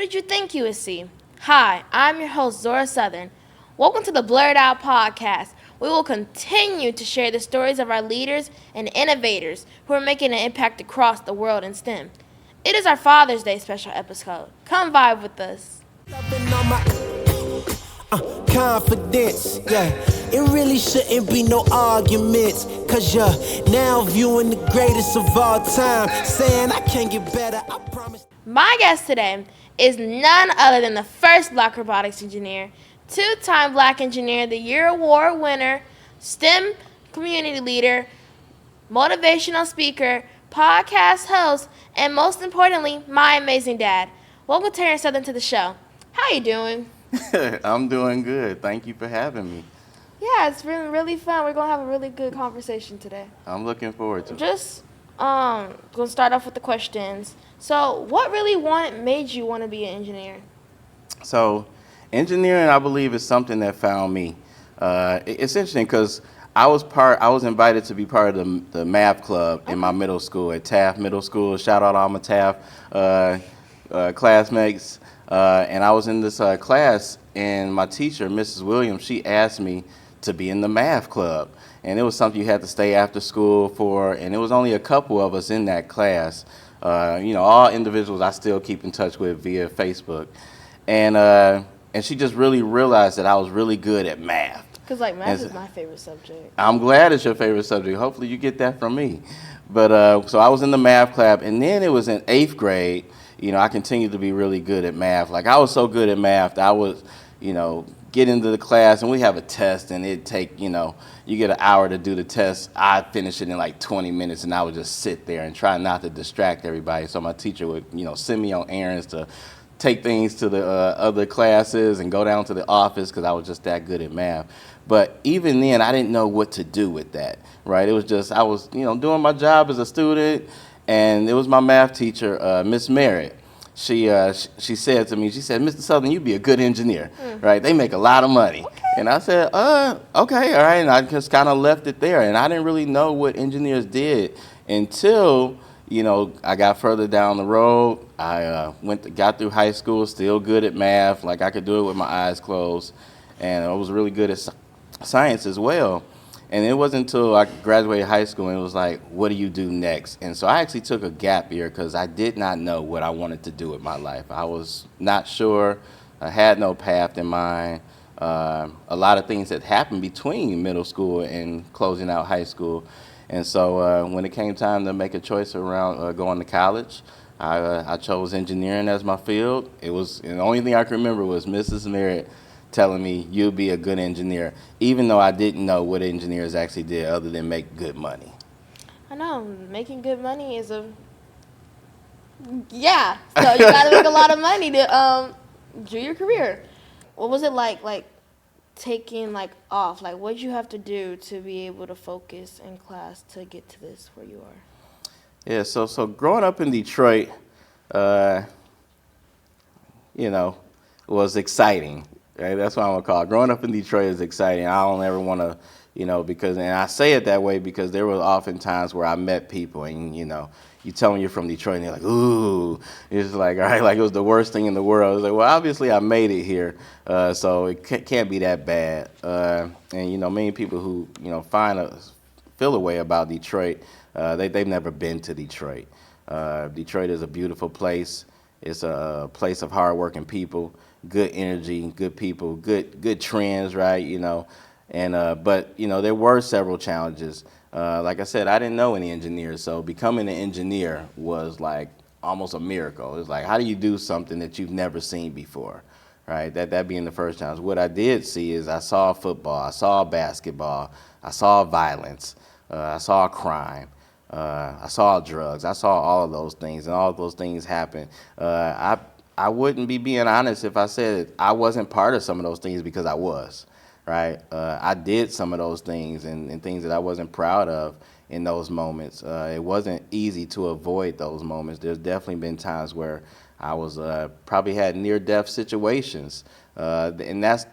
did you think you would see? Hi, I'm your host, Zorah Southern. Welcome to the BlerdOut podcast. We will continue to share the stories of our leaders and innovators who are making an impact across the world in STEM. It is our Father's Day special episode. Come vibe with us. Confidence, yeah. It really shouldn't be no arguments, cause you're now viewing the greatest of all time, saying I can't get better, I promise. My guest today is none other than the first Black robotics engineer, two-time Black Engineer of the Year award winner, STEM community leader, motivational speaker, podcast host, and most importantly, my amazing dad. Welcome Terrence Southern to the show. How you doing? I'm doing good. Thank you for having me. Yeah, it's been really fun. We're gonna have a really good conversation today. I'm looking forward to it. Just gonna start off with the questions. So, what really made you want to be an engineer? So, engineering, I believe, is something that found me. It's interesting because I was invited to be part of the math club in my middle school at Taft Middle School. Shout out all my Taft classmates. And I was in this class, and my teacher, Mrs. Williams, she asked me to be in the math club. And it was something you had to stay after school for, and it was only a couple of us in that class. All individuals I still keep in touch with via Facebook. And she just really realized that I was really good at math. Because, math is my favorite subject. I'm glad it's your favorite subject. Hopefully you get that from me. But so I was in the math club, and then it was in 8th grade. I continued to be really good at math. I was so good at math that I would, get into the class, and we have a test, and it'd take, you get an hour to do the test. I'd finish it in 20 minutes, and I would just sit there and try not to distract everybody. So my teacher would, send me on errands to take things to the other classes and go down to the office because I was just that good at math. But even then, I didn't know what to do with that, right? It was just, I was, doing my job as a student. And it was my math teacher, Miss Merritt. She said to me, she said, Mr. Southern, you'd be a good engineer, right? They make a lot of money. Okay. And I said, okay, all right. And I just kind of left it there. And I didn't really know what engineers did until, I got further down the road. I got through high school, still good at math. I could do it with my eyes closed. And I was really good at science as well. And it wasn't until I graduated high school and it was like, what do you do next? And so I actually took a gap year because I did not know what I wanted to do with my life. I was not sure. I had no path in mind. A lot of things had happened between middle school and closing out high school. And so when it came time to make a choice around going to college, I chose engineering as my field. And the only thing I can remember was Mrs. Merritt telling me, you'll be a good engineer, even though I didn't know what engineers actually did other than make good money. I know, making good money is so you gotta make a lot of money to do your career. What was it like taking off? What did you have to do to be able to focus in class to get to this where you are? Yeah, so growing up in Detroit, was exciting. Right? That's what I'm gonna call it. Growing up in Detroit is exciting. I don't ever want to, and I say it that way because there were often times where I met people and, you tell them you're from Detroit and they're like, ooh, it's all right, it was the worst thing in the world. I was like, well, obviously I made it here, so it can't be that bad. And, many people who, feel a way about Detroit, they've never been to Detroit. Detroit is a beautiful place. It's a place of hardworking people. Good energy, good people, good trends, right? But there were several challenges. Like I said, I didn't know any engineers, so becoming an engineer was almost a miracle. It's how do you do something that you've never seen before, right? That being the first challenge. What I did see is I saw football, I saw basketball, I saw violence, I saw crime. I saw drugs. I saw all of those things, and all of those things happen. I wouldn't be being honest if I said I wasn't part of some of those things because I was, right? I did some of those things and things that I wasn't proud of in those moments. It wasn't easy to avoid those moments. There's definitely been times where I was probably had near-death situations, and that's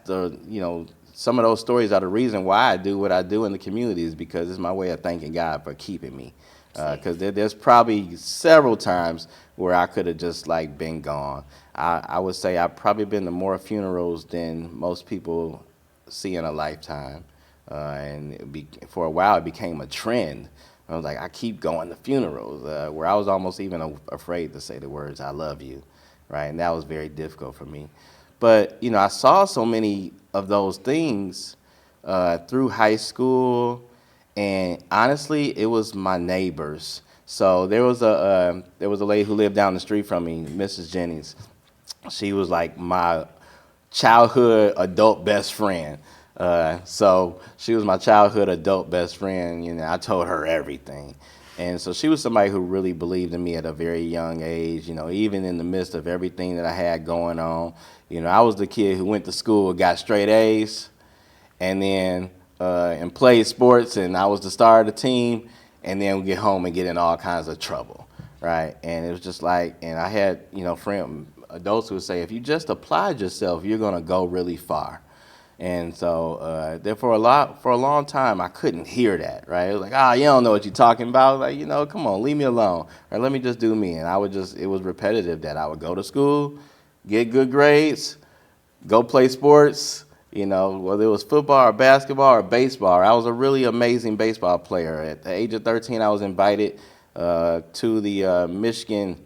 some of those stories are the reason why I do what I do in the community is because it's my way of thanking God for keeping me, Because there's probably several times where I could have just like been gone. I would say I've probably been to more funerals than most people see in a lifetime. For a while, it became a trend. I was like, I keep going to funerals, where I was almost even afraid to say the words, I love you, right? And that was very difficult for me. But, I saw so many of those things through high school, and honestly, it was my neighbors. So there was a lady who lived down the street from me, Mrs. Jennings. She was like my childhood adult best friend. So she was my childhood adult best friend. I told her everything. And so she was somebody who really believed in me at a very young age, even in the midst of everything that I had going on. I was the kid who went to school and got straight A's, and then and played sports, and I was the star of the team, and then we get home and get in all kinds of trouble, right? And it was just like, and I had, adults who would say, if you just applied yourself, you're gonna go really far. And so, for a long time, I couldn't hear that, right? It was like, you don't know what you're talking about. Like, come on, leave me alone, or let me just do me. And it was repetitive that I would go to school, get good grades, go play sports, whether it was football or basketball or baseball. I was a really amazing baseball player. At the age of 13, I was invited to the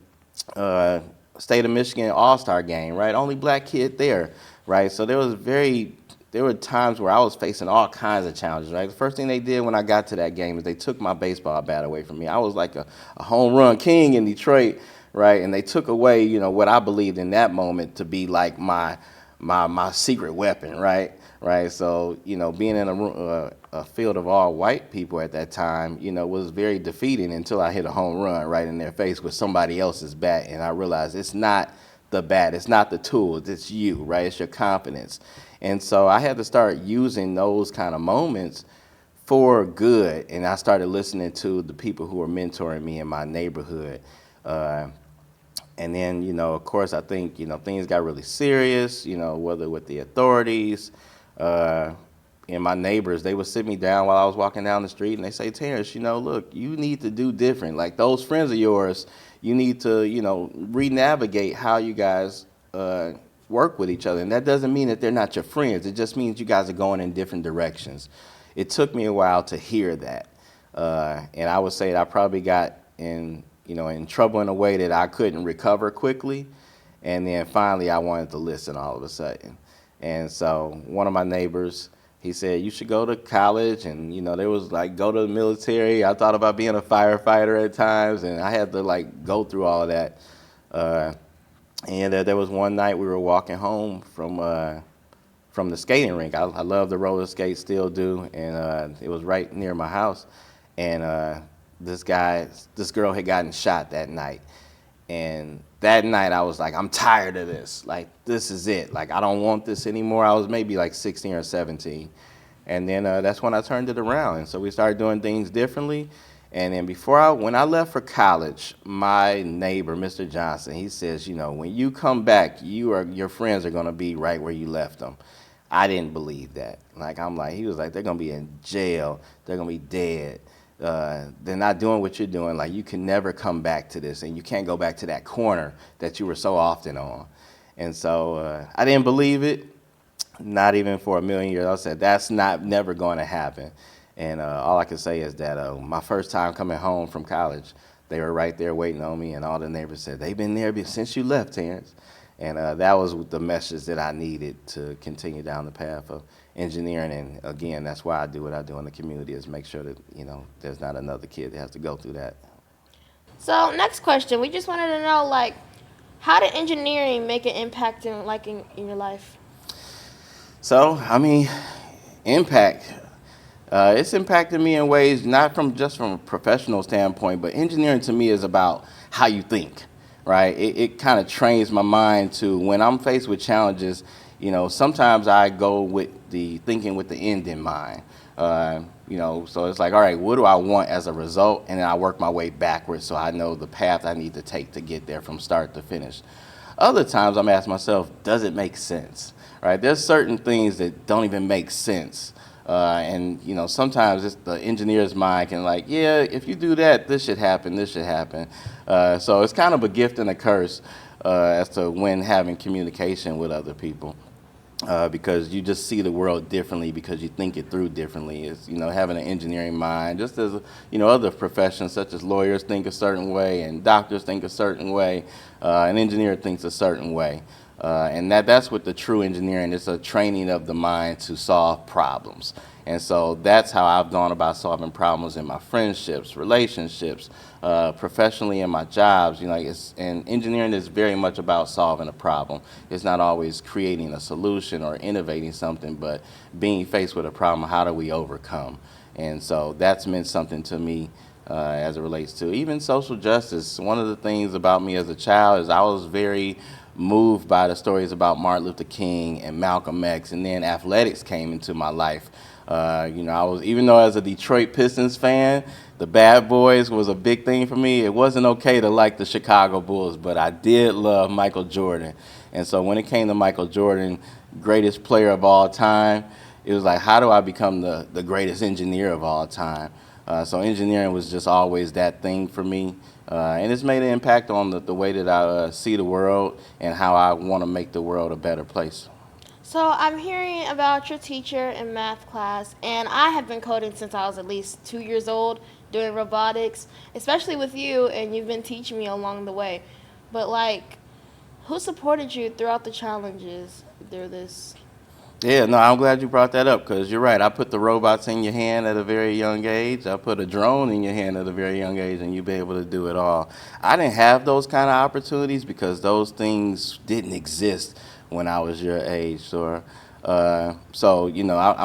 State of Michigan All-Star game, right? Only black kid there, right? So there were times where I was facing all kinds of challenges, right? The first thing they did when I got to that game is they took my baseball bat away from me. I was like a home run king in Detroit, right? And they took away, what I believed in that moment to be like my secret weapon, right? Right. So, being in a field of all white people at that time, was very defeating until I hit a home run right in their face with somebody else's bat. And I realized it's not the bat, it's not the tools, it's you, right? It's your confidence. And so I had to start using those kind of moments for good. And I started listening to the people who were mentoring me in my neighborhood. And then, of course, I think, things got really serious, whether with the authorities, and my neighbors, they would sit me down while I was walking down the street and they say, Terrence, look, you need to do different. Like those friends of yours, you need to, re-navigate how you guys work with each other. And that doesn't mean that they're not your friends. It just means you guys are going in different directions. It took me a while to hear that. And I would say that I probably got in trouble in a way that I couldn't recover quickly. And then finally I wanted to listen all of a sudden. And so one of my neighbors, he said, you should go to college. And, there was like, go to the military. I thought about being a firefighter at times, and I had to like go through all of that. And there was one night we were walking home from the skating rink. I love the roller skate, still do. And it was right near my house. And this girl had gotten shot that night. And that night I was like, I'm tired of this. Like, this is it. Like, I don't want this anymore. I was maybe like 16 or 17. And then that's when I turned it around. And so we started doing things differently. And then when I left for college, my neighbor, Mr. Johnson, he says, when you come back, your friends are going to be right where you left them. I didn't believe that. He was like, they're going to be in jail. They're going to be dead. They're not doing what you're doing. Like, you can never come back to this, and you can't go back to that corner that you were so often on. And so I didn't believe it, not even for a million years. I said, that's never going to happen. And all I can say is that my first time coming home from college, they were right there waiting on me, and all the neighbors said, they've been there since you left, Terrence. And that was the message that I needed to continue down the path of engineering. And again, that's why I do what I do in the community, is make sure that, there's not another kid that has to go through that. So next question, we just wanted to know, how did engineering make an impact in your life? So, impact. It's impacted me in ways not just from a professional standpoint, but engineering to me is about how you think, right? It kind of trains my mind to, when I'm faced with challenges, sometimes I go with the thinking with the end in mind. So it's like, all right, what do I want as a result? And then I work my way backwards so I know the path I need to take to get there from start to finish. Other times I'm asking myself, does it make sense? Right? There's certain things that don't even make sense. And sometimes it's the engineer's mind can like, yeah, if you do that, this should happen, this should happen. So it's kind of a gift and a curse as to when having communication with other people. Because you just see the world differently because you think it through differently. It's having an engineering mind, just as other professions such as lawyers think a certain way and doctors think a certain way, an engineer thinks a certain way, and that's what the true engineering is, a training of the mind to solve problems. And so that's how I've gone about solving problems in my friendships, relationships, professionally in my jobs. And engineering is very much about solving a problem. It's not always creating a solution or innovating something, but being faced with a problem, how do we overcome? And so that's meant something to me as it relates to even social justice. One of the things about me as a child is I was very moved by the stories about Martin Luther King and Malcolm X, and then athletics came into my life. I was, even though as a Detroit Pistons fan, the Bad Boys was a big thing for me. It wasn't okay to like the Chicago Bulls, but I did love Michael Jordan. And so when it came to Michael Jordan, greatest player of all time, it was like, how do I become the greatest engineer of all time? So engineering was just always that thing for me. And it's made an impact on the way that I see the world and how I want to make the world a better place. So I'm hearing about your teacher in math class, and I have been coding since I was at least 2 years old, doing robotics, especially with you, and you've been teaching me along the way. But like, who supported you throughout the challenges through this? Yeah, no, I'm glad you brought that up because you're right. I put the robots in your hand at a very young age. I put a drone in your hand at a very young age, and you'll be able to do it all. I didn't have those kind of opportunities because those things didn't exist when I was your age. I'm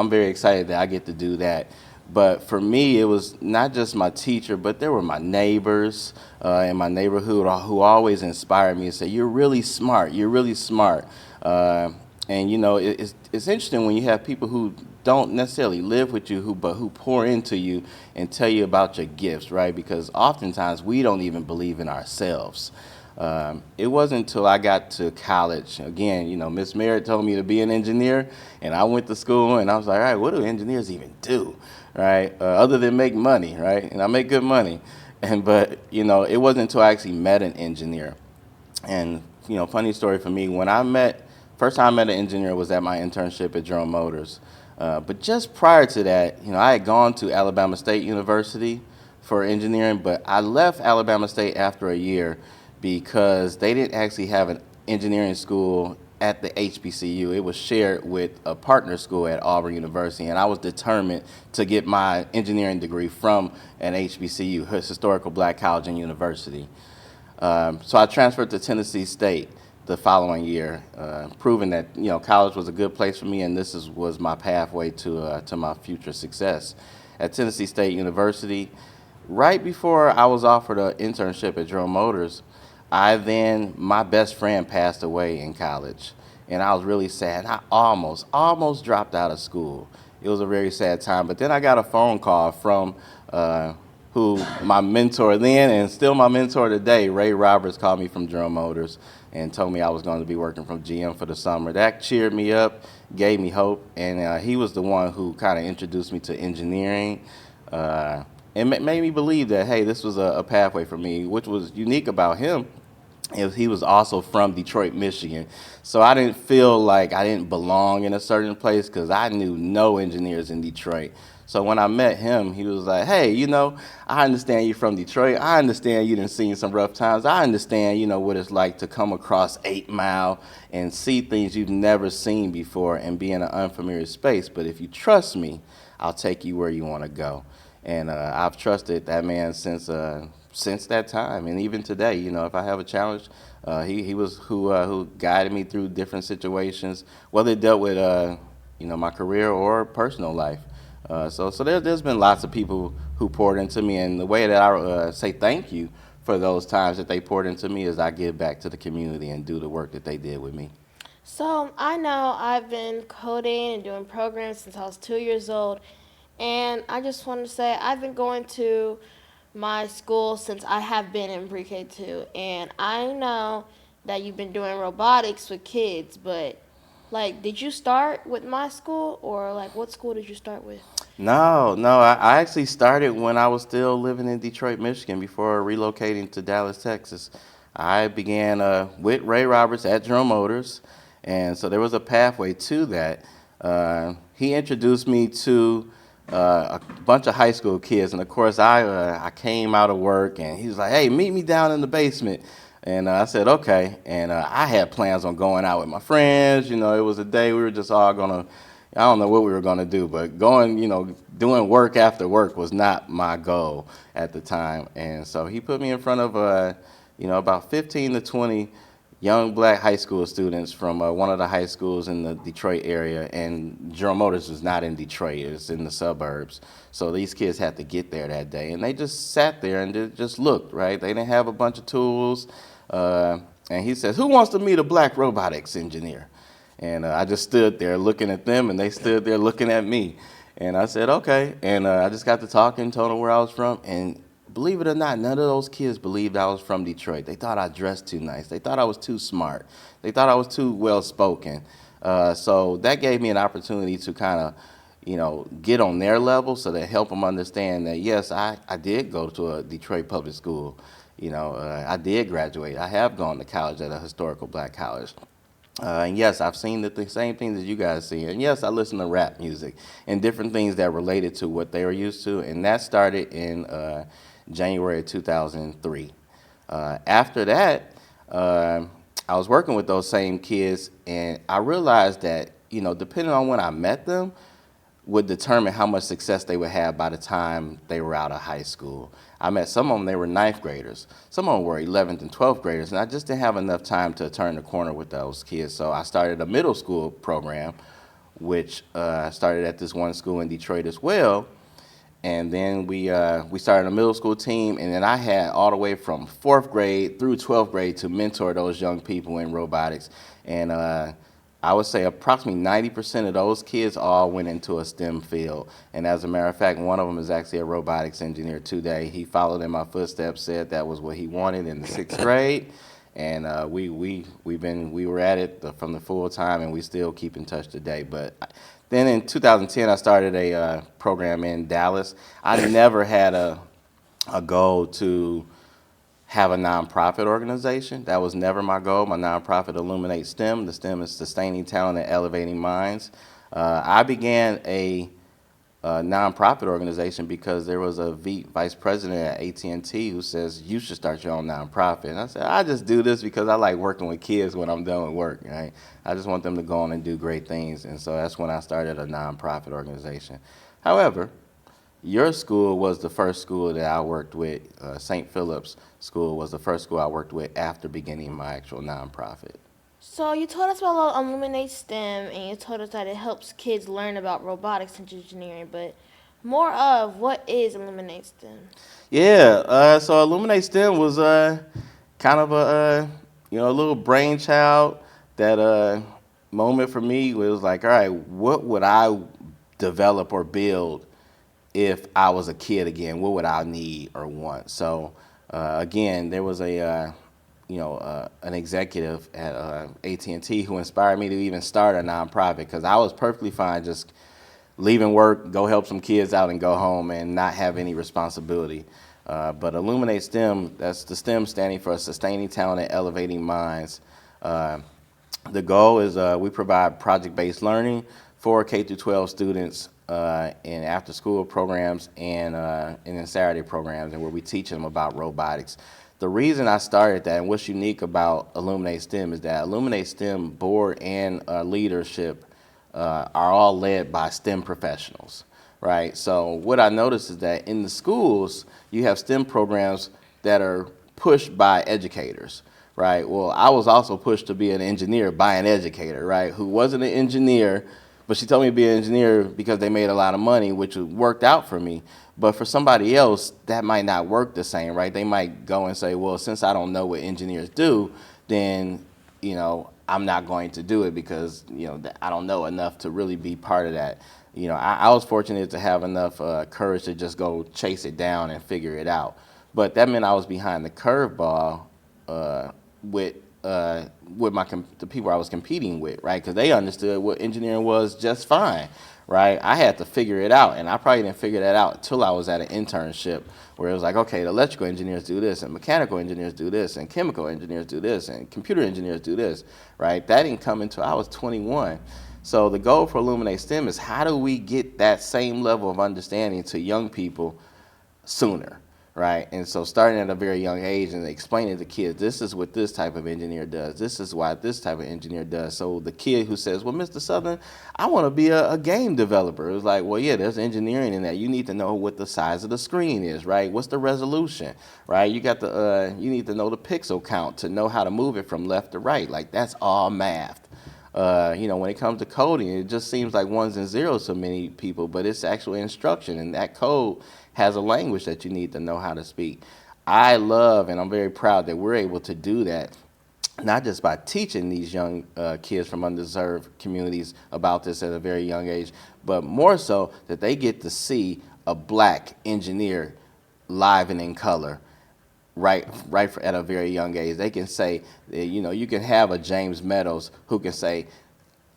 very excited that I get to do that. But for me, it was not just my teacher, but there were my neighbors in my neighborhood who always inspired me and said, "You're really smart. You're really smart." And it's interesting when you have people who don't necessarily live with you, but who pour into you and tell you about your gifts, right? Because oftentimes we don't even believe in ourselves. It wasn't until I got to college, again, Miss Merritt told me to be an engineer, and I went to school and I was like, all right, what do engineers even do, right? Other than make money, right? And I make good money. But it wasn't until I actually met an engineer. And, funny story for me, first time I met an engineer was at my internship at General Motors. But just prior to that, I had gone to Alabama State University for engineering, but I left Alabama State after a year because they didn't actually have an engineering school at the HBCU. It was shared with a partner school at Auburn University, and I was determined to get my engineering degree from an HBCU, Historical Black College and University. So I transferred to Tennessee State the following year, proving that college was a good place for me, and was my pathway to my future success. At Tennessee State University, right before I was offered an internship at General Motors, my best friend passed away in college, and I was really sad. I almost dropped out of school. It was a very sad time, but then I got a phone call from who my mentor then and still my mentor today, Ray Roberts, called me from General Motors and told me I was going to be working from GM for the summer. That cheered me up, gave me hope, and he was the one who kind of introduced me to engineering and made me believe that, hey, this was a pathway for me. Which was unique about him is he was also from Detroit, Michigan. So I didn't feel like I didn't belong in a certain place because I knew no engineers in Detroit. So when I met him, he was like, hey, I understand you're from Detroit. I understand you done seen some rough times. I understand, what it's like to come across 8 Mile and see things you've never seen before and be in an unfamiliar space. But if you trust me, I'll take you where you want to go. And I've trusted that man since that time, and even today, if I have a challenge, he was who guided me through different situations, whether it dealt with my career or personal life. So there's been lots of people who poured into me, and the way that I say thank you for those times that they poured into me is I give back to the community and do the work that they did with me. So I know I've been coding and doing programs since I was 2 years old, and I just want to say I've been going to my school since I have been in pre-K 2, and I know that you've been doing robotics with kids, but Like, did you start with my school, or like what school did you start with? No. I actually started when I was still living in Detroit, Michigan, before relocating to Dallas, Texas. I began with Ray Roberts at Drum Motors, and so there was a pathway to that. He introduced me to a bunch of high school kids, and of course, I came out of work, and he was like, "Hey, meet me down in the basement." And I said, okay. And I had plans on going out with my friends. You know, it was a day we were just all going to, I don't know what we were going to do, but going, doing work after work was not my goal at the time. And so he put me in front of, about 15 to 20 young black high school students from one of the high schools in the Detroit area. And General Motors is not in Detroit, it's in the suburbs. So these kids had to get there that day. And they just sat there and just looked, right? They didn't have a bunch of tools. And he says, "Who wants to meet a black robotics engineer?" And I just stood there looking at them, and they stood there looking at me. And I said, okay. And I just got to talking, told them where I was from. And believe it or not, none of those kids believed I was from Detroit. They thought I dressed too nice. They thought I was too smart. They thought I was too well-spoken. So that gave me an opportunity to kind of, get on their level, so to help them understand that, yes, I did go to a Detroit public school. I did graduate. I have gone to college at a historical black college. And yes, I've seen the same things that you guys see. And yes, I listen to rap music and different things that related to what they were used to. And that started in January of 2003. After that, I was working with those same kids, and I realized that, depending on when I met them, would determine how much success they would have by the time they were out of high school. I met some of them, they were ninth graders. Some of them were 11th and 12th graders, and I just didn't have enough time to turn the corner with those kids. So I started a middle school program, which started at this one school in Detroit as well. And then we started a middle school team, and then I had all the way from 4th grade through 12th grade to mentor those young people in robotics. And I would say approximately 90% of those kids all went into a STEM field. And as a matter of fact, one of them is actually a robotics engineer today. He followed in my footsteps, said that was what he wanted in the 6th grade. And we were at it from the full time, and we still keep in touch today. But then in 2010, I started a program in Dallas. I never had a goal to have a nonprofit organization. That was never my goal. My nonprofit, Illuminate STEM. The STEM is Sustaining Talent and Elevating Minds. I began a nonprofit organization because there was a vice president at AT&T who says, "You should start your own nonprofit." And I said, "I just do this because I like working with kids when I'm done with work, right? I just want them to go on and do great things." And so that's when I started a nonprofit organization. However, your school was the first school that I worked with. St. Philip's School was the first school I worked with after beginning my actual nonprofit. So you told us about Illuminate STEM, and you told us that it helps kids learn about robotics and engineering, but more of what is Illuminate STEM? Yeah, so Illuminate STEM was kind of a little brainchild. That moment for me was like, all right, what would I develop or build if I was a kid again? What would I need or want? So again, there was an executive at AT&T who inspired me to even start a nonprofit, because I was perfectly fine just leaving work, go help some kids out and go home and not have any responsibility. But Illuminate STEM, that's the STEM standing for Sustaining Talent and Elevating Minds. The goal is we provide project-based learning for K through 12 students in after-school programs and in Saturday programs, and where we teach them about robotics. The reason I started that, and what's unique about Illuminate STEM, is that Illuminate STEM board and leadership are all led by STEM professionals, right? So what I noticed is that in the schools, you have STEM programs that are pushed by educators, right? Well, I was also pushed to be an engineer by an educator, right, who wasn't an engineer, but she told me to be an engineer because they made a lot of money, which worked out for me. But for somebody else, that might not work the same, right? They might go and say, well, since I don't know what engineers do, then, I'm not going to do it because, I don't know enough to really be part of that. I was fortunate to have enough courage to just go chase it down and figure it out. But that meant I was behind the curveball with with the people I was competing with, right? Because they understood what engineering was just fine, right? I had to figure it out, and I probably didn't figure that out until I was at an internship where it was like, okay, the electrical engineers do this, and mechanical engineers do this, and chemical engineers do this, and computer engineers do this, right? That didn't come until I was 21. So the goal for Illuminate STEM is how do we get that same level of understanding to young people sooner, right? And so starting at a very young age and explaining to kids, this is what this type of engineer does. This is why this type of engineer does. So the kid who says, well, Mr. Southern, I want to be a game developer. It was like, well, yeah, there's engineering in that. You need to know what the size of the screen is, right? What's the resolution, right? You got you need to know the pixel count to know how to move it from left to right. Like that's all math. When it comes to coding, it just seems like ones and zeros to many people, but it's actually instruction, and that code has a language that you need to know how to speak. I love, and I'm very proud that we're able to do that, not just by teaching these young kids from underserved communities about this at a very young age, but more so that they get to see a black engineer live and in color right at a very young age. They can say, you can have a James Meadows who can say,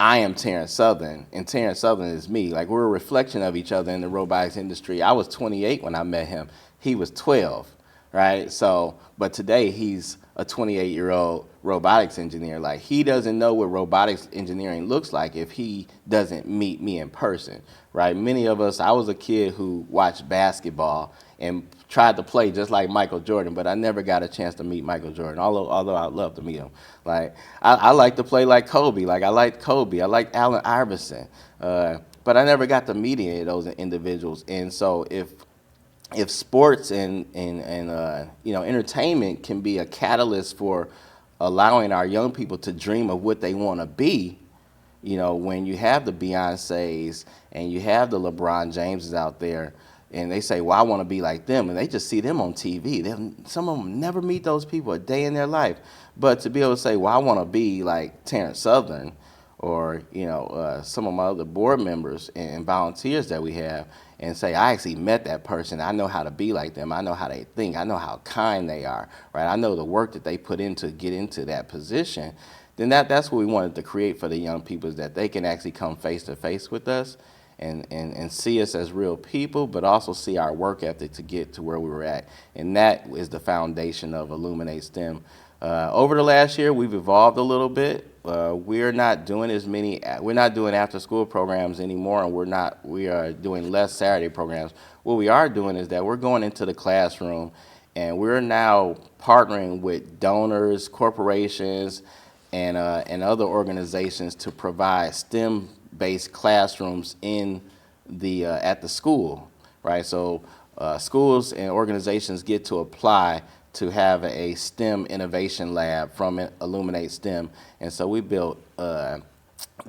I am Terrence Southern, and Terrence Southern is me. Like, we're a reflection of each other in the robotics industry. I was 28 when I met him. He was 12, right? So, but today he's a 28-year-old robotics engineer. Like, he doesn't know what robotics engineering looks like if he doesn't meet me in person, right? Many of us, I was a kid who watched basketball and tried to play just like Michael Jordan, but I never got a chance to meet Michael Jordan, although I'd love to meet him. Like, I like to play like Kobe. Like, I liked Kobe. I liked Allen Iverson. But I never got to meet any of those individuals. And so if sports and entertainment can be a catalyst for allowing our young people to dream of what they want to be, when you have the Beyoncés and you have the LeBron Jameses out there, and they say, well, I want to be like them, and they just see them on TV. Some of them never meet those people a day in their life. But to be able to say, well, I want to be like Terrence Southern, or some of my other board members and volunteers that we have, and say, I actually met that person. I know how to be like them. I know how they think. I know how kind they are, right? I know the work that they put in to get into that position. Then that's what we wanted to create for the young people, is that they can actually come face to face with us and see us as real people, but also see our work ethic to get to where we were at. And that is the foundation of Illuminate STEM. Over the last year, we've evolved a little bit. We're not doing after school programs anymore, and we are doing less Saturday programs. What we are doing is that we're going into the classroom, and we're now partnering with donors, corporations, and other organizations to provide STEM-based classrooms in at the school, right? So schools and organizations get to apply to have a STEM innovation lab from Illuminate STEM. And so we built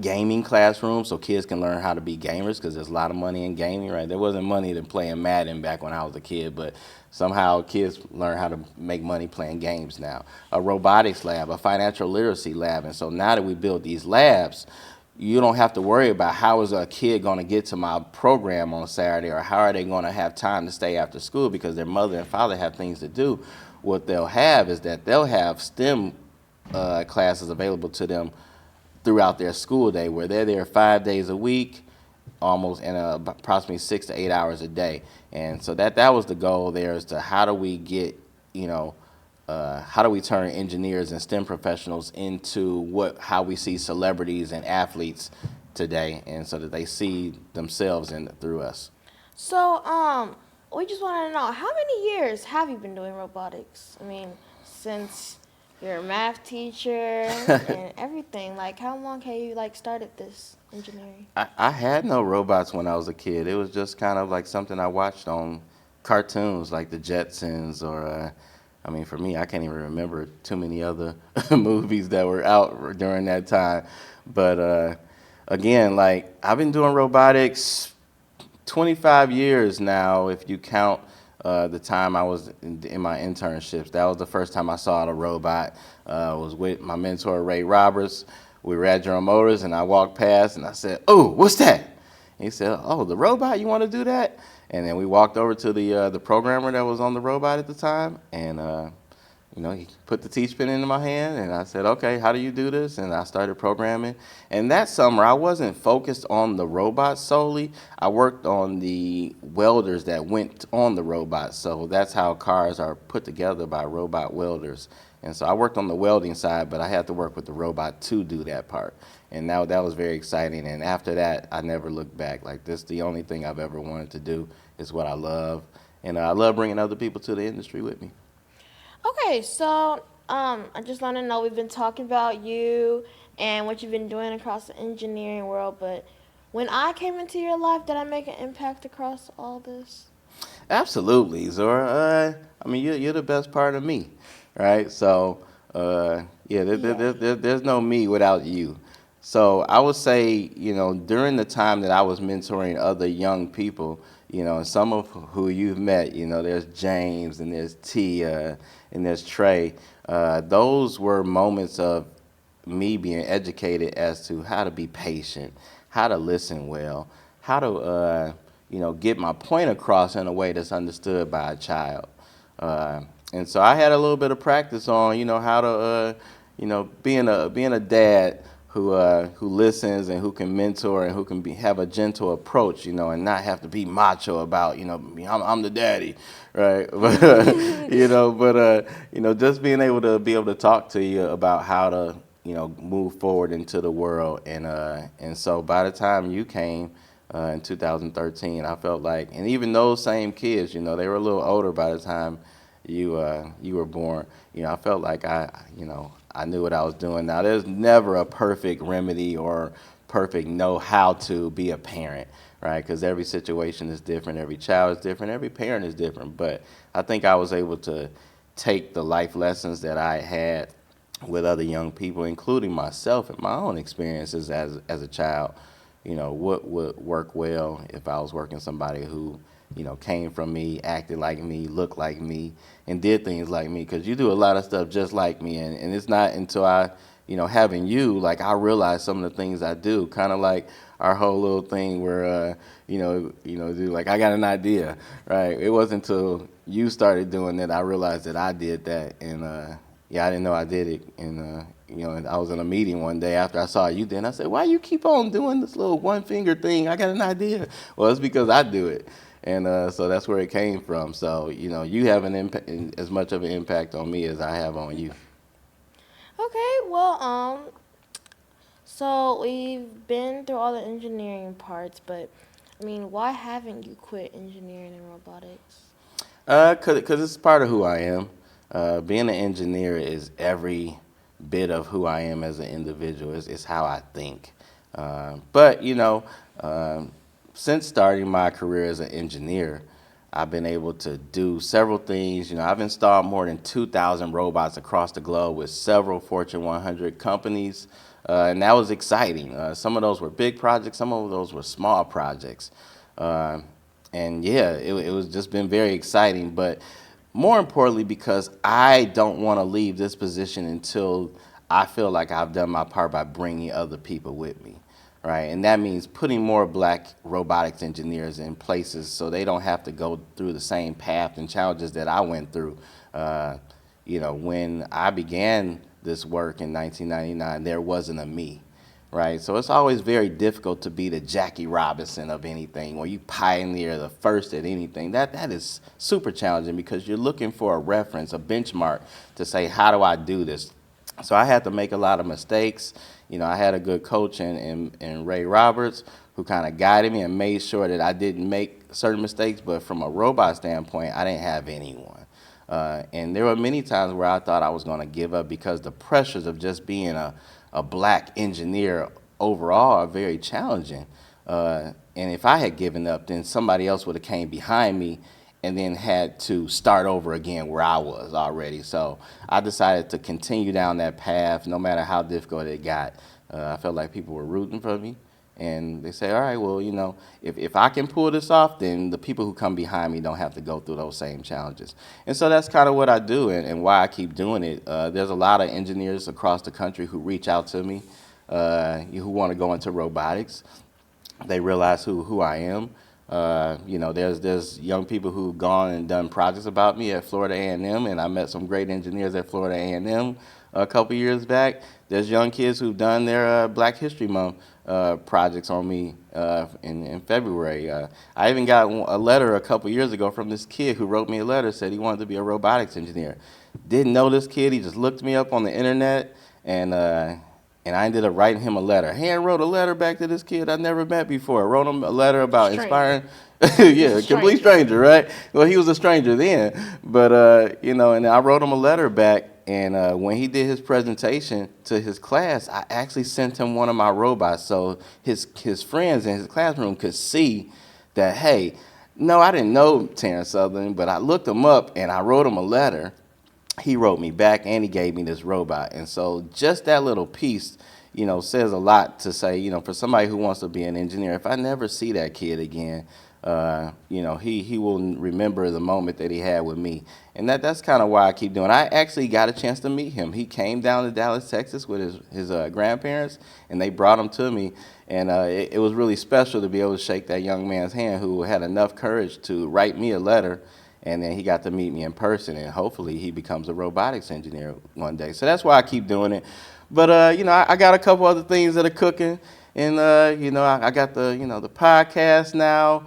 gaming classrooms so kids can learn how to be gamers, because there's a lot of money in gaming, right? There wasn't money in playing Madden back when I was a kid, but somehow kids learn how to make money playing games now. A robotics lab, a financial literacy lab. And so now that we build these labs, you don't have to worry about how is a kid going to get to my program on Saturday, or how are they going to have time to stay after school because their mother and father have things to do. What they'll have is that they'll have STEM classes available to them throughout their school day, where they're there 5 days a week, almost, and approximately 6 to 8 hours a day. And so that was the goal there, is to how do we get, how do we turn engineers and STEM professionals into how we see celebrities and athletes today, and so that they see themselves through us. So, we just want to know, how many years have you been doing robotics? I mean, since you're a math teacher and everything, like, how long have you started this engineering? I had no robots when I was a kid. It was just kind of like something I watched on cartoons like the Jetsons, or for me, I can't even remember too many other movies that were out during that time. But again, I've been doing robotics 25 years now, if you count the time I was in my internships. That was the first time I saw a robot. Was with my mentor, Ray Roberts. We were at General Motors, and I walked past, and I said, "Oh, what's that?" And he said, "Oh, the robot, you want to do that?" And then we walked over to the programmer that was on the robot at the time, and he put the teach pen into my hand, and I said, okay, how do you do this? And I started programming. And that summer, I wasn't focused on the robots solely. I worked on the welders that went on the robots. So that's how cars are put together, by robot welders. And so I worked on the welding side, but I had to work with the robot to do that part. And now that was very exciting. And after that, I never looked back. Like, this is the only thing I've ever wanted to do. It's what I love. And I love bringing other people to the industry with me. Okay, so I just want to know, we've been talking about you and what you've been doing across the engineering world, but when I came into your life, did I make an impact across all this? Absolutely, Zora. I mean, you're the best part of me, right? So, yeah, there's no me without you. So I would say, during the time that I was mentoring other young people, and some of who you've met, there's James and there's Tia and there's Trey. Those were moments of me being educated as to how to be patient, how to listen well, how to get my point across in a way that's understood by a child. And so I had a little bit of practice on, how to, being a dad who listens and who can mentor and who can have a gentle approach, and not have to be macho about, I'm the daddy, right? But just being able to talk to you about how to, move forward into the world. And so by the time you came in 2013, I felt like, and even those same kids, they were a little older by the time you were born. I felt like I knew what I was doing. Now, there's never a perfect remedy or perfect know how to be a parent, right? Because every situation is different, every child is different, every parent is different. But I think I was able to take the life lessons that I had with other young people, including myself and my own experiences as a child, what would work well if I was working somebody who, came from me, acted like me, looked like me, and did things like me. Because you do a lot of stuff just like me, and it's not until I, having you, like, I realize some of the things I do, kind of like our whole little thing where, like, I got an idea, right? It wasn't until you started doing that I realized that I did that, and yeah, I didn't know I did it, and and I was in a meeting one day after I saw you did, and I said, why you keep on doing this little one finger thing? I got an idea. Well, it's because I do it. And so that's where it came from. So, you have as much of an impact on me as I have on you. Okay, well, so we've been through all the engineering parts, but I mean, why haven't you quit engineering and robotics? Cause it's part of who I am. Being an engineer is every bit of who I am as an individual. It's how I think. But since starting my career as an engineer, I've been able to do several things. I've installed more than 2,000 robots across the globe with several Fortune 100 companies, and that was exciting. Some of those were big projects, some of those were small projects. And yeah, it was just been very exciting, but more importantly, because I don't want to leave this position until I feel like I've done my part by bringing other people with me, right? And that means putting more black robotics engineers in places so they don't have to go through the same path and challenges that I went through. When I began this work in 1999, there wasn't a me, right? So it's always very difficult to be the Jackie Robinson of anything, or you pioneer the first at anything. That is super challenging because you're looking for a reference, a benchmark to say, how do I do this? So I had to make a lot of mistakes. I had a good coach in Ray Roberts who kind of guided me and made sure that I didn't make certain mistakes. But from a robot standpoint, I didn't have anyone. And there were many times where I thought I was going to give up because the pressures of just being a black engineer overall are very challenging. And if I had given up, then somebody else would have came behind me and then had to start over again where I was already. So I decided to continue down that path no matter how difficult it got. I felt like people were rooting for me. And they say, all right, well, if I can pull this off, then the people who come behind me don't have to go through those same challenges. And so that's kind of what I do and why I keep doing it. There's a lot of engineers across the country who reach out to me, who want to go into robotics. They realize who I am. There's young people who've gone and done projects about me at Florida A&M, and I met some great engineers at Florida A&M a couple years back. There's young kids who've done their Black History Month projects on me in February. I even got a letter a couple years ago from this kid who wrote me a letter, said he wanted to be a robotics engineer. Didn't know this kid. He just looked me up on the internet, and I ended up writing him a letter. Hand wrote a letter back to this kid I never met before. I wrote him a letter about inspiring. Yeah, complete stranger, right? Well, he was a stranger then, but and I wrote him a letter back. And when he did his presentation to his class, I actually sent him one of my robots, so his friends in his classroom could see that, hey, no, I didn't know Terrence Southern, but I looked him up and I wrote him a letter. He wrote me back and he gave me this robot. And so just that little piece, says a lot to say, for somebody who wants to be an engineer, if I never see that kid again, he will remember the moment that he had with me. And that's kind of why I keep doing it. I actually got a chance to meet him. He came down to Dallas, Texas with his grandparents, and they brought him to me. And it was really special to be able to shake that young man's hand who had enough courage to write me a letter. And then he got to meet me in person, and hopefully he becomes a robotics engineer one day. So that's why I keep doing it. But, I got a couple other things that are cooking. And, I got the podcast now.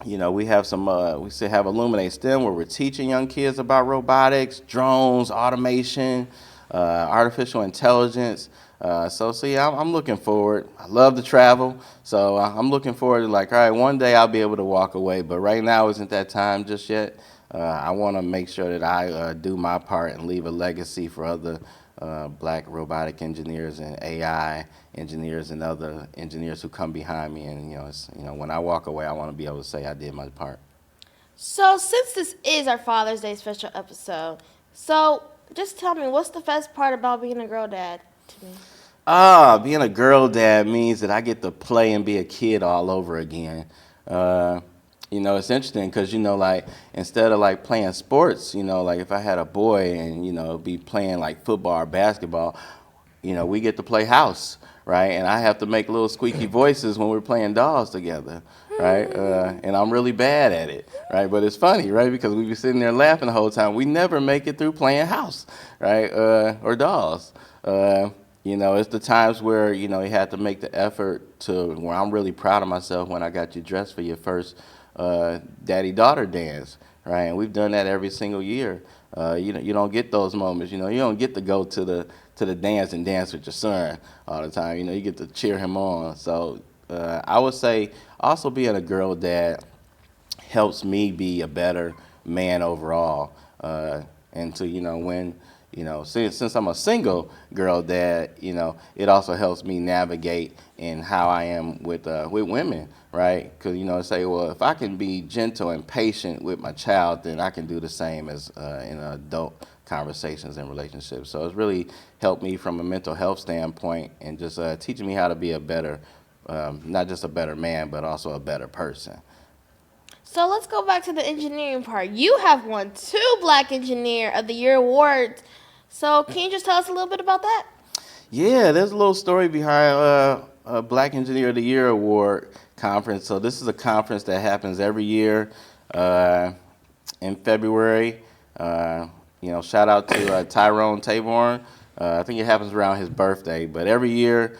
We have we still have Illuminate STEM where we're teaching young kids about robotics, drones, automation, artificial intelligence. I'm looking forward. I love to travel, so I'm looking forward to all right, one day I'll be able to walk away, but right now isn't that time just yet. I want to make sure that I do my part and leave a legacy for other Black robotic engineers and AI engineers and other engineers who come behind me. And when I walk away, I want to be able to say I did my part. So since this is our Father's Day special episode, so just tell me, what's the best part about being a girl dad to me? Being a girl dad means that I get to play and be a kid all over again. It's interesting because, instead of playing sports, if I had a boy and, be playing football or basketball, we get to play house, right? And I have to make little squeaky voices when we're playing dolls together, right? And I'm really bad at it, right? But it's funny, right? Because we be sitting there laughing the whole time. We never make it through playing house, right? Or dolls. It's the times where, you had to make the effort to where I'm really proud of myself when I got you dressed for your first daddy-daughter dance, right? And we've done that every single year. You don't get those moments. You don't get to go to the dance and dance with your son all the time. You get to cheer him on. So I would say also being a girl dad helps me be a better man overall. And to, when since I'm a single girl dad, it also helps me navigate in how I am with women, right? Because, say, well, if I can be gentle and patient with my child, then I can do the same as in adult conversations and relationships. So it's really helped me from a mental health standpoint and just teaching me how to be a better, not just a better man, but also a better person. So let's go back to the engineering part. You have won 2 Black Engineer of the Year awards. So can you just tell us a little bit about that? Yeah, there's a little story behind a Black Engineer of the Year award conference. So this is a conference that happens every year in February. Shout out to Tyrone Taborn. I think it happens around his birthday. But every year,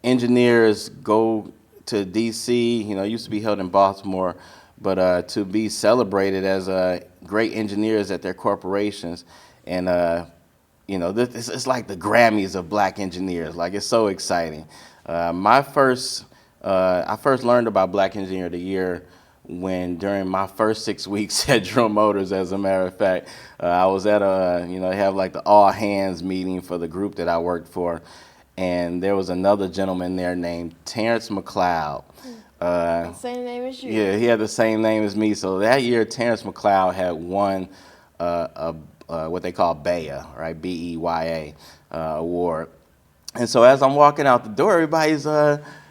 engineers go to D.C. It used to be held in Baltimore, but to be celebrated as great engineers at their corporations. And, it's like the Grammys of Black engineers. It's so exciting. I first learned about Black Engineer of the Year during my first 6 weeks at Drum Motors, as a matter of fact. I was at they have the all hands meeting for the group that I worked for. And there was another gentleman there named Terrence McLeod. Same name as you. Yeah, he had the same name as me. So that year, Terrence McLeod had won what they call BEYA, right? BEYA award. And so as I'm walking out the door, everybody's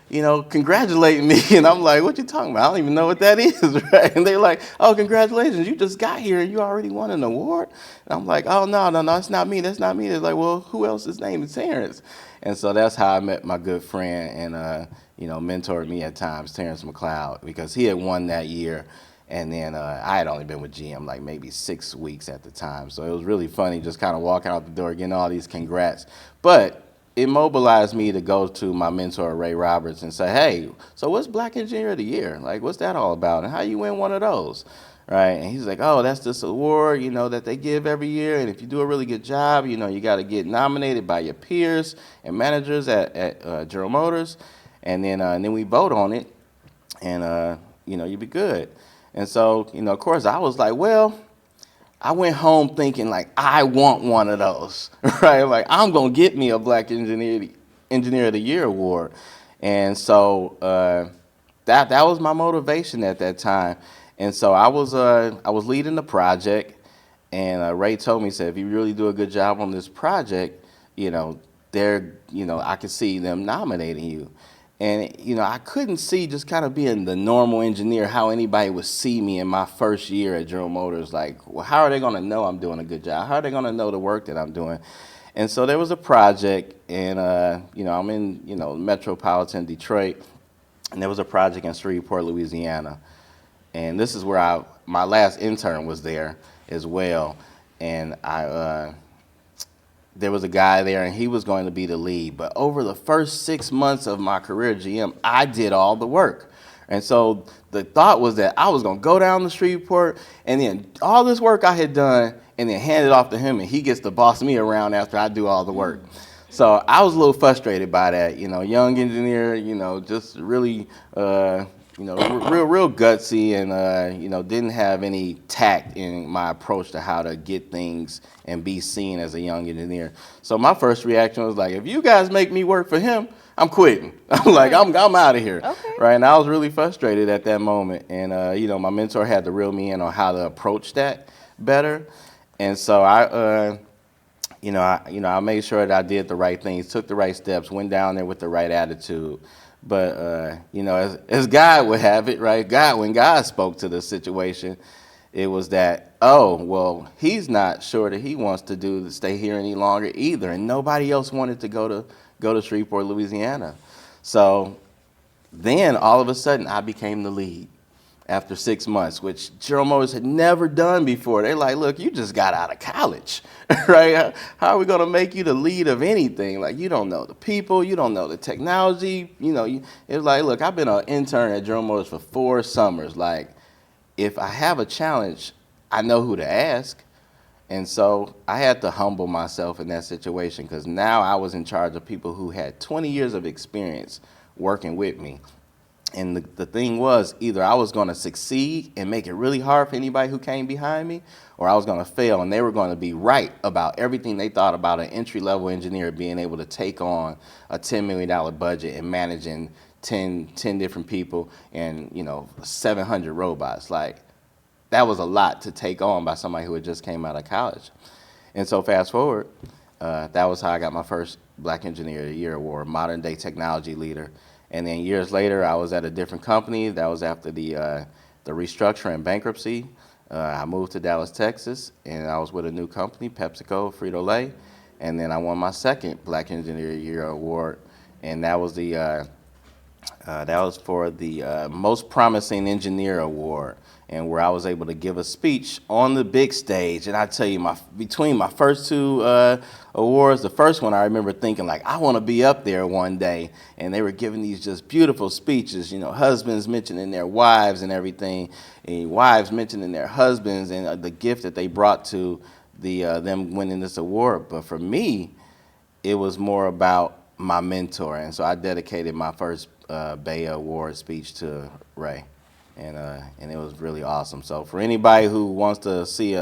congratulating me. And I'm like, what you talking about? I don't even know what that is, right? And they're like, oh, congratulations, you just got here and you already won an award. And I'm like, oh, no, it's not me. That's not me. They're like, well, who else's name is Terrence? And so that's how I met my good friend and, mentored me at times, Terrence McLeod, because he had won that year. And then I had only been with GM like maybe 6 weeks at the time. So it was really funny just kind of walking out the door, getting all these congrats. But it mobilized me to go to my mentor, Ray Roberts, and say, hey, so what's Black Engineer of the Year? Like, what's that all about? And how you win one of those? Right? And he's like, oh, that's this award, that they give every year. And if you do a really good job, you got to get nominated by your peers and managers at General Motors. And then we vote on it, and, you be good. And so, of course, I was like, well, I went home thinking, like, I want one of those, right? Like, I'm going to get me a Black Engineer of the Year award. And so that was my motivation at that time. And so I was leading the project, and Ray told me, he said, if you really do a good job on this project, I could see them nominating you. And, I couldn't see, just kind of being the normal engineer, how anybody would see me in my first year at General Motors. Like, well, how are they going to know I'm doing a good job? How are they going to know the work that I'm doing? And so there was a project, and, I'm in, metropolitan Detroit, and there was a project in Shreveport, Louisiana. And this is where my last intern was there as well. And there was a guy there, and he was going to be the lead. But over the first 6 months of my career at GM, I did all the work. And so the thought was that I was going to go down the Shreveport, and then all this work I had done, and then hand it off to him, and he gets to boss me around after I do all the work. So I was a little frustrated by that, young engineer, just really, real gutsy, and, didn't have any tact in my approach to how to get things and be seen as a young engineer. So my first reaction was like, if you guys make me work for him, I'm quitting. I'm like, I'm out of here. Okay. Right. And I was really frustrated at that moment. And, my mentor had to reel me in on how to approach that better. And so I made sure that I did the right things, took the right steps, went down there with the right attitude. But, as God would have it, right, when God spoke to the situation, it was that, oh, well, he's not sure that he wants to stay here any longer either. And nobody else wanted to go to Shreveport, Louisiana. So then all of a sudden I became the lead after 6 months, which General Motors had never done before. They're like, look, you just got out of college, right? How are we going to make you the lead of anything? Like, you don't know the people, you don't know the technology. It's like, look, I've been an intern at General Motors for 4 summers. Like, if I have a challenge, I know who to ask. And so I had to humble myself in that situation, because now I was in charge of people who had 20 years of experience working with me. And the thing was, either I was going to succeed and make it really hard for anybody who came behind me, or I was going to fail, and they were going to be right about everything they thought about an entry-level engineer being able to take on a $10 million budget and managing 10 different people and, 700 robots. Like, that was a lot to take on by somebody who had just came out of college. And so fast forward, that was how I got my first Black Engineer of the Year award, modern day technology leader. And then years later, I was at a different company. That was after the restructure and bankruptcy. I moved to Dallas, Texas, and I was with a new company, PepsiCo, Frito-Lay. And then I won my second Black Engineer of the Year award, and that was for the Most Promising Engineer award, and where I was able to give a speech on the big stage. And I tell you, between my first 2 awards, the first one I remember thinking, like, I want to be up there one day. And they were giving these just beautiful speeches, husbands mentioning their wives and everything, and wives mentioning their husbands and the gift that they brought to them winning this award. But for me, it was more about my mentor. And so I dedicated my first Bay Award speech to Ray. And it was really awesome. So for anybody who wants to see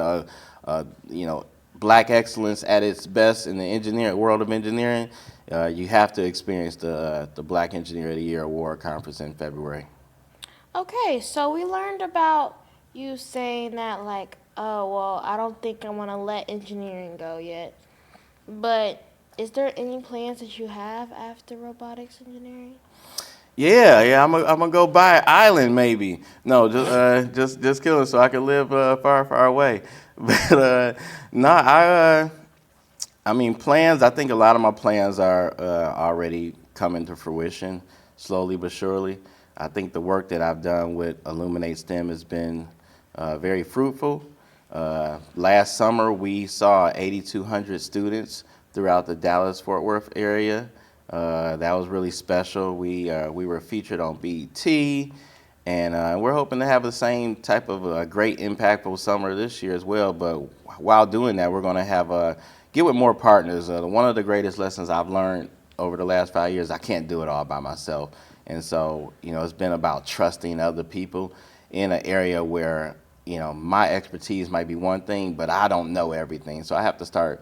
Black excellence at its best in the world of engineering, you have to experience the Black Engineer of the Year Award Conference in February. Okay, so we learned about you saying that, like, oh, well, I don't think I want to let engineering go yet. But is there any plans that you have after robotics engineering? Yeah. I'm gonna go buy an island maybe. No, just killing so I can live far away. But no, I mean plans. I think a lot of my plans are already coming to fruition, slowly but surely. I think the work that I've done with Illuminate STEM has been very fruitful. Last summer, we saw 8,200 students throughout the Dallas-Fort Worth area. That was really special. We were featured on BET, and we're hoping to have the same type of great impactful summer this year as well. But while doing that, we're going to have get with more partners. One of the greatest lessons I've learned over the last 5 years, I can't do it all by myself. And so, it's been about trusting other people in an area where, my expertise might be one thing, but I don't know everything. So I have to start,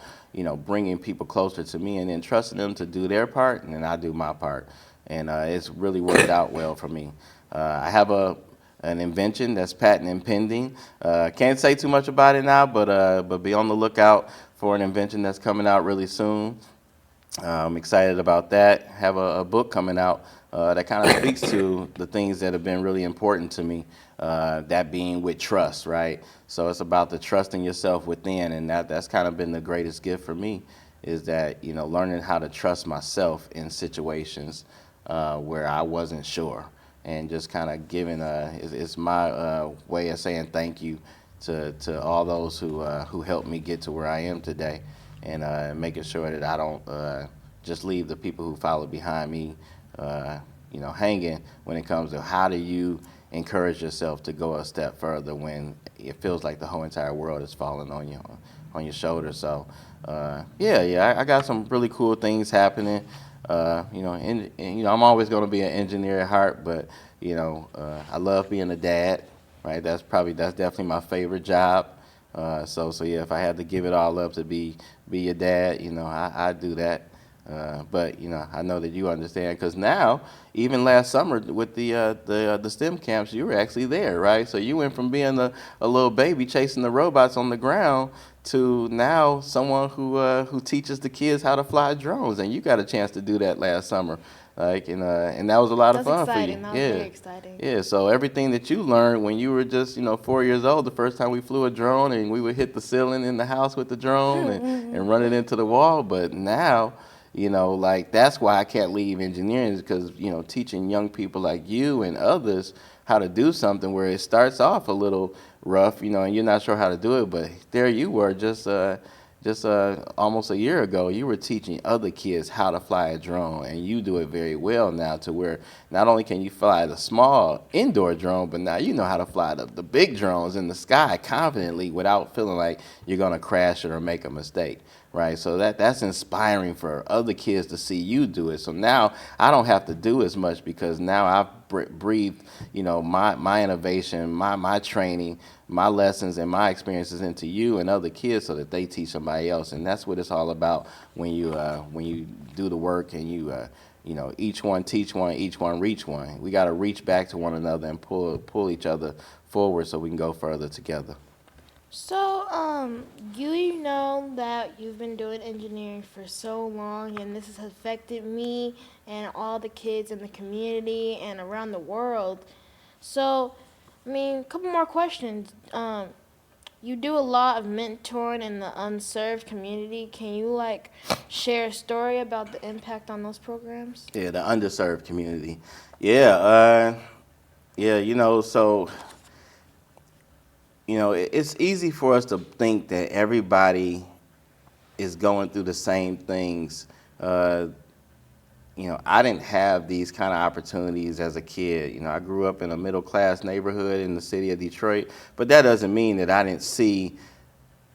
bringing people closer to me and then trusting them to do their part, and then I do my part. And it's really worked out well for me. I have an invention that's patent and pending. Can't say too much about it now, but be on the lookout for an invention that's coming out really soon. I'm excited about that. Have a book coming out that kind of speaks to the things that have been really important to me, that being with trust, right? So it's about the trust in yourself within, and that's kind of been the greatest gift for me, is that, learning how to trust myself in situations where I wasn't sure, and just kind of giving it's my way of saying thank you to all those who helped me get to where I am today, and making sure that I don't just leave the people who followed behind me, hanging when it comes to how do you encourage yourself to go a step further when it feels like the whole entire world is falling on your shoulders. So, I got some really cool things happening. I'm always going to be an engineer at heart, but I love being a dad. Right, that's definitely my favorite job. So yeah, if I had to give it all up to be your dad, I'd do that. But I know that you understand, because now, even last summer with the STEM camps, you were actually there, right? So you went from being a little baby chasing the robots on the ground to now someone who teaches the kids how to fly drones, and you got a chance to do that last summer. And that was a lot of fun for you. That was very exciting. Yeah. So everything that you learned when you were just 4 years old, the first time we flew a drone, and we would hit the ceiling in the house with the drone and run it into the wall. But now, that's why I can't leave engineering, because teaching young people like you and others how to do something where it starts off a little rough, and you're not sure how to do it, but there you were just almost a year ago, you were teaching other kids how to fly a drone, and you do it very well now, to where not only can you fly the small indoor drone, but now you know how to fly the big drones in the sky confidently without feeling like you're going to crash it or make a mistake, right? So that's inspiring for other kids to see you do it. So now I don't have to do as much, because now I've breathed, my innovation, my training, my lessons and my experiences into you and other kids, so that they teach somebody else. And that's what it's all about when you do the work, and each one teach one, each one reach one. We got to reach back to one another and pull each other forward so we can go further together. So, you know that you've been doing engineering for so long, and this has affected me and all the kids in the community and around the world. So, a couple more questions. You do a lot of mentoring in the unserved community. Can you share a story about the impact on those programs? Yeah, the underserved community. So it's easy for us to think that everybody is going through the same things. I didn't have these kind of opportunities as a kid. I grew up in a middle-class neighborhood in the city of Detroit, but that doesn't mean that I didn't see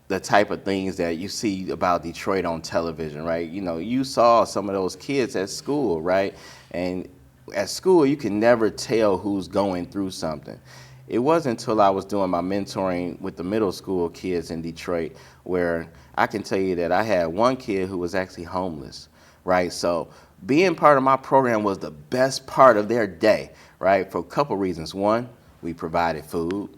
the type of things that you see about Detroit on television, right? You saw some of those kids at school, right? And at school, you can never tell who's going through something. It wasn't until I was doing my mentoring with the middle school kids in Detroit where I can tell you that I had one kid who was actually homeless, right? So being part of my program was the best part of their day, right? For a couple reasons. One, we provided food,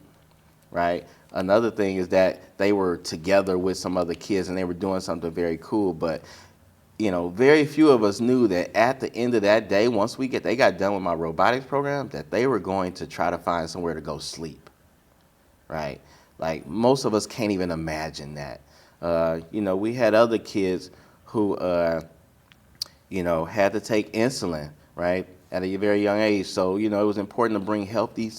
right? Another thing is that they were together with some other kids and they were doing something very cool. But very few of us knew that at the end of that day, once they got done with my robotics program, that they were going to try to find somewhere to go sleep, right? Like most of us can't even imagine that. We had other kids who, had to take insulin, right, at a very young age. So, it was important to bring healthy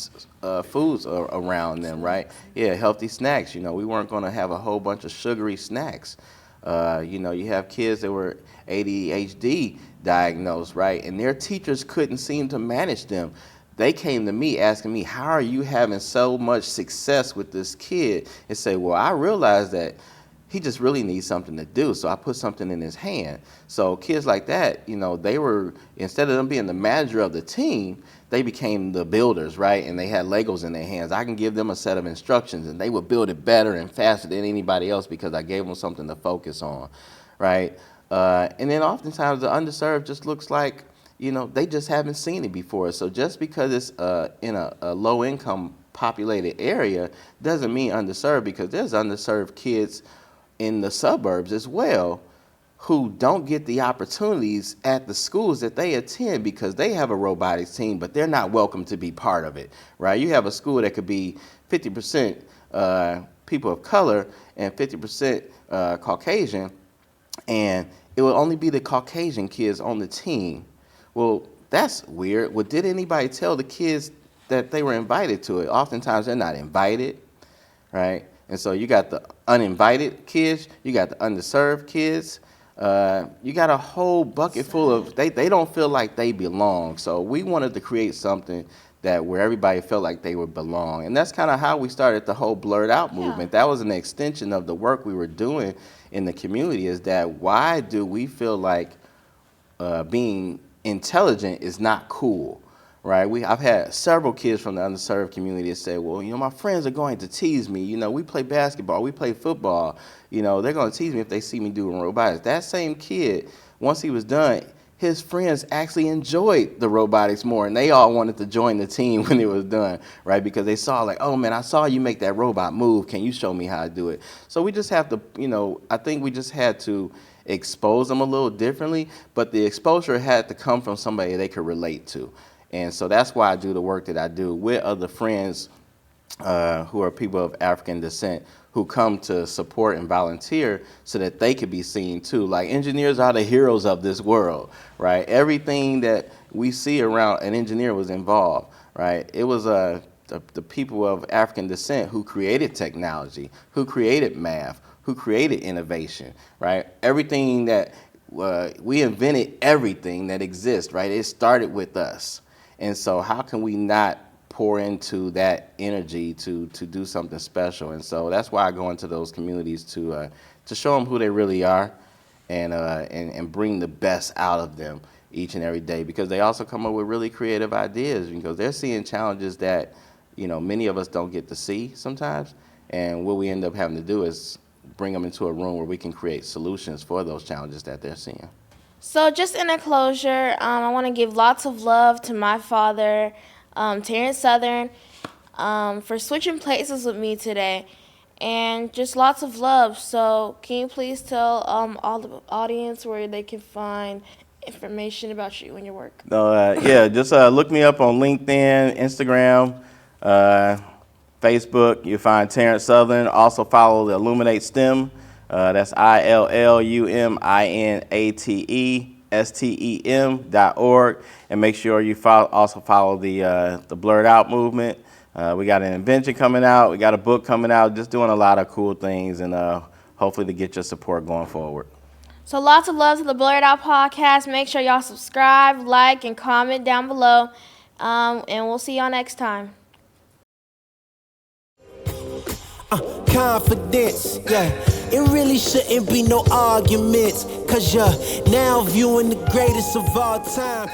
foods around them, right? Yeah, healthy snacks. We weren't going to have a whole bunch of sugary snacks. You have kids that were ADHD diagnosed, right? And their teachers couldn't seem to manage them. They came to me asking me, how are you having so much success with this kid? And say, well, I realized that he just really needs something to do. So I put something in his hand. So kids like that, they were, instead of them being the manager of the team, they became the builders, right? And they had Legos in their hands. I can give them a set of instructions and they would build it better and faster than anybody else because I gave them something to focus on, right? And then oftentimes the underserved just looks like, they just haven't seen it before. So just because it's in a low income populated area doesn't mean underserved, because there's underserved kids in the suburbs as well who don't get the opportunities at the schools that they attend because they have a robotics team, but they're not welcome to be part of it, right? You have a school that could be 50% people of color and 50% Caucasian, and it will only be the Caucasian kids on the team. Well, that's weird. Well, did anybody tell the kids that they were invited to it? Oftentimes they're not invited, right? And so you got the uninvited kids, you got the underserved kids, you got a whole bucket full of, they don't feel like they belong. So we wanted to create something that where everybody felt like they would belong. And that's kind of how we started the whole BlerdOut movement. That was an extension of the work we were doing in the community, is that why do we feel like being intelligent is not cool? Right, I've had several kids from the underserved community that say, well, my friends are going to tease me. We play basketball, we play football. They're going to tease me if they see me doing robotics. That same kid, once he was done, his friends actually enjoyed the robotics more, and they all wanted to join the team when it was done, right? Because they saw like, oh man, I saw you make that robot move. Can you show me how to do it? So we just have to, I think we just had to expose them a little differently, but the exposure had to come from somebody they could relate to. And so that's why I do the work that I do with other friends who are people of African descent who come to support and volunteer so that they could be seen too. Like, engineers are the heroes of this world, right? Everything that we see around an engineer was involved, right? It was the people of African descent who created technology, who created math, who created innovation, right? Everything that we invented, everything that exists, right? It started with us. And so how can we not pour into that energy to do something special? And so that's why I go into those communities to show them who they really are and bring the best out of them each and every day, because they also come up with really creative ideas, because they're seeing challenges that, many of us don't get to see sometimes. And what we end up having to do is bring them into a room where we can create solutions for those challenges that they're seeing. So just in a closure, I want to give lots of love to my father, Terrence Southern, for switching places with me today, and just lots of love. So can you please tell all the audience where they can find information about you and your work? Just look me up on LinkedIn, Instagram, Facebook. You'll find Terrence Southern. Also follow the Illuminate STEM. That's ILLUMINATESTEM.org, and make sure you also follow the BlerdOut Movement. We got an invention coming out, we got a book coming out, just doing a lot of cool things, and hopefully to get your support going forward. So lots of love to the BlerdOut podcast. Make sure y'all subscribe, like, and comment down below, and we'll see y'all next time. Confidence, yeah. It really shouldn't be no arguments, cause you're now viewing the greatest of all time.